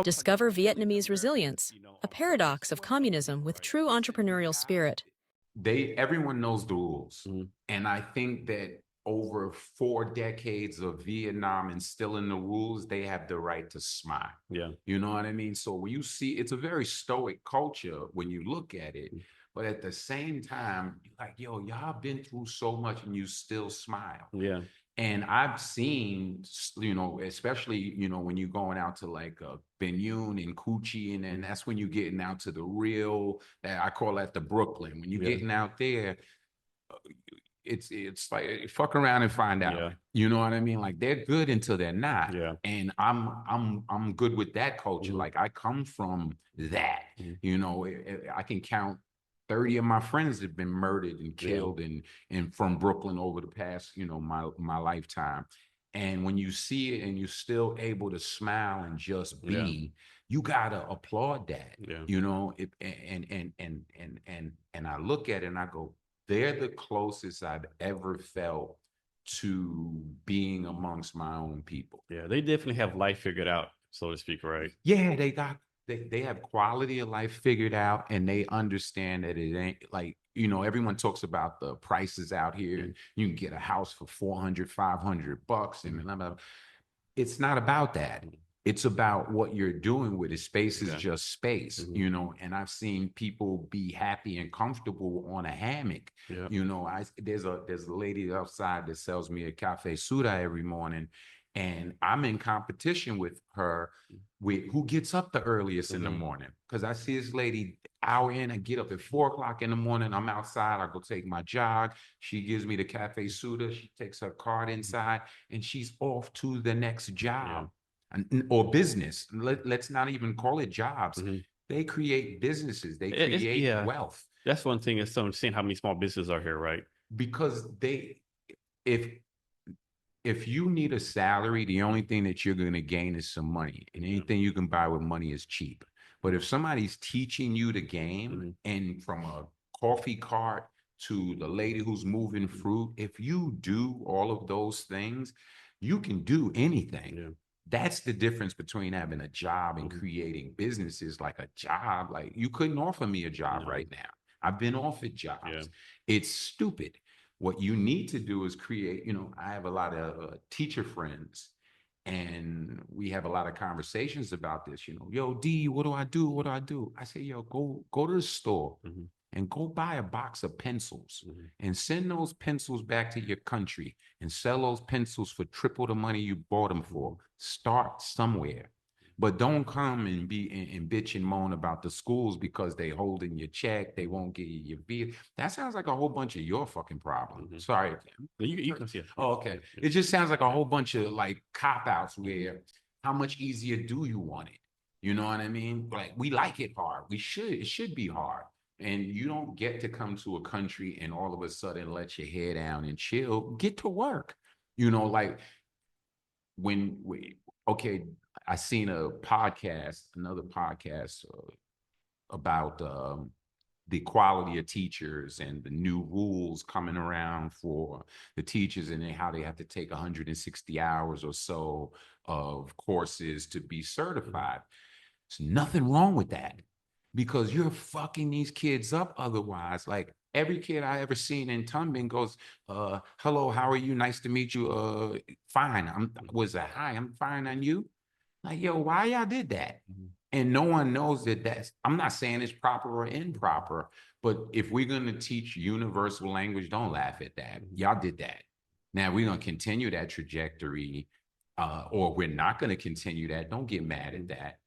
Discover Vietnamese resilience, a paradox of communism with true entrepreneurial spirit. Everyone knows the rules. Mhm. And I think that over 4 decades of Vietnam instilling the rules, they have the right to smile. Yeah. You know what I mean? So when you see, it's a very stoic culture when you look at it. But at the same time, like, yo, y'all been through so much and you still smile. Yeah. And I've seen, especially, when you're going out to like Benyun and Coochie, and that's when you're getting out to the real, I call that the Brooklyn. When you're getting out there, it's like fuck around and find out. Yeah. You know what I mean? Like they're good until they're not. Yeah. And I'm good with that culture. Mhm. Like I come from that. Mhm. I can count 30 of my friends have been murdered and killed and from Brooklyn over the past, my lifetime. And when you see it and you're still able to smile and just be, you gotta applaud that. Yeah. And I look at it and I go, they're the closest I've ever felt to being amongst my own people. Yeah. They definitely have life figured out, so to speak, right? Yeah, they have quality of life figured out, and they understand that it ain't like, everyone talks about the prices out here. You can get a house for 400, $500 and blah, blah, blah. It's not about that. It's about what you're doing with it. Space is just space, and I've seen people be happy and comfortable on a hammock. Yeah. There's a lady outside that sells me a cafe soda every morning, and I'm in competition with her with who gets up the earliest in the morning. Because I see this lady hour in, I get up at 4 o'clock in the morning. I'm outside. I go take my jog. She gives me the cafe soda. She takes her card inside, and she's off to the next job or business. Let's not even call it jobs. They create businesses. They create wealth. That's one thing. It's so seeing how many small businesses are here, right? Because if if you need a salary, the only thing that you're going to gain is some money, and anything you can buy with money is cheap. But if somebody's teaching you the game, and from a coffee cart to the lady who's moving fruit, if you do all of those things, you can do anything. Yeah. That's the difference between having a job and creating businesses. Like a job, like you couldn't offer me a job right now. I've been offered jobs. Yeah. It's stupid. What you need to do is create, I have a lot of teacher friends, and we have a lot of conversations about this, yo, D, what do I do? What do I do? I say, yo, go to the store and go buy a box of pencils and send those pencils back to your country and sell those pencils for triple the money you bought them for. Start somewhere. But don't come and bitch and moan about the schools because they holding your check. They won't give you your beer. That sounds like a whole bunch of your fucking problem. Sorry. You can see it. Oh, okay. It just sounds like a whole bunch of like cop-outs where how much easier do you want it? You know what I mean? Like we like it hard. It should be hard. And you don't get to come to a country and all of a sudden let your hair down and chill. Get to work. Like I seen another podcast about the quality of teachers and the new rules coming around for the teachers, and how they have to take 160 hours or so of courses to be certified. There's nothing wrong with that, because you're fucking these kids up otherwise. Like every kid I ever seen in Tumbin goes, hello, how are you? Nice to meet you. Fine. I'm fine on you. Like, yo, why y'all did that? And no one knows that I'm not saying it's proper or improper, but if we're going to teach universal language, don't laugh at that. Y'all did that. Now we're going to continue that trajectory, or we're not going to continue that. Don't get mad at that.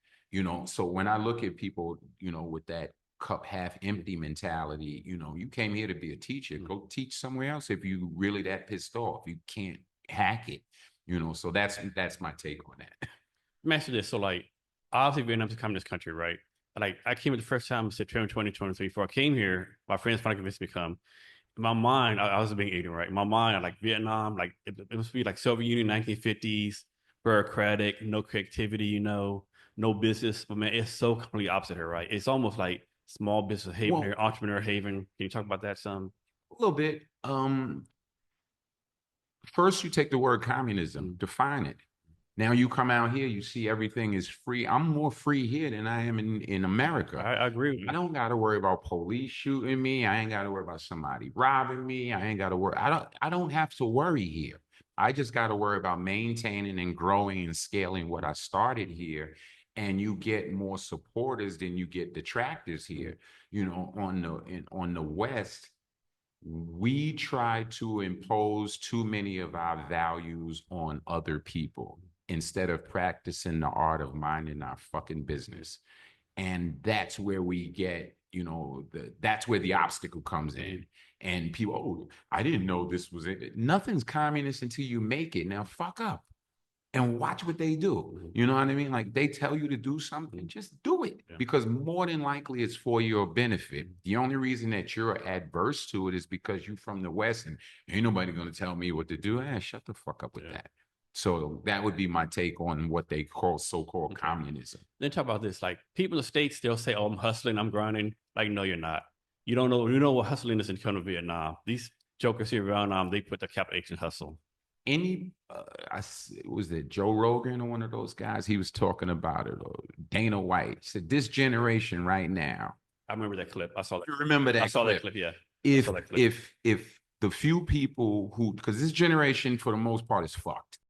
So when I look at people, with that cup half empty mentality, you came here to be a teacher, go teach somewhere else if you really that pissed off. You can't hack it, so that's my take on that. Master this. So like, obviously Vietnam's come to this country, right? Like I came here the first time in September 2023. Before I came here, my friends finally convinced me to come. In my mind, I was being ignorant, right? In my mind, like Vietnam, like it must be like Soviet Union, 1950s, bureaucratic, no creativity, no business. But man, it's so completely opposite here, right? It's almost like small business haven here, entrepreneur haven. Can you talk about that some? A little bit. First, you take the word communism, define it. Now you come out here, you see everything is free. I'm more free here than I am in America. I agree with you. I don't got to worry about police shooting me. I ain't got to worry about somebody robbing me. I ain't got to worry. I don't have to worry here. I just got to worry about maintaining and growing and scaling what I started here. And you get more supporters than you get detractors here. You know, on the West, we try to impose too many of our values on other people instead of practicing the art of minding our fucking business. And that's where we get, you know, that's where the obstacle comes in. And people, oh, I didn't know this was it. Nothing's communist until you make it. Now fuck up and watch what they do. You know what I mean? Like they tell you to do something, just do it, because more than likely it's for your benefit. The only reason that you're adverse to it is because you're from the West and ain't nobody going to tell me what to do. Shut the fuck up with that. So that would be my take on what they call so-called communism. Then talk about this, like people in the States still say, oh, I'm hustling, I'm grinding. Like, no, you're not. You don't know, you know what hustling is in kind of Vietnam. These jokers here in Vietnam, they put the capitation hustle. Was it Joe Rogan or one of those guys? He was talking about it, or Dana White. He said, this generation right now. I remember that clip. I saw that. You remember that? I saw that clip, yeah. If the few people who, because this generation for the most part is fucked.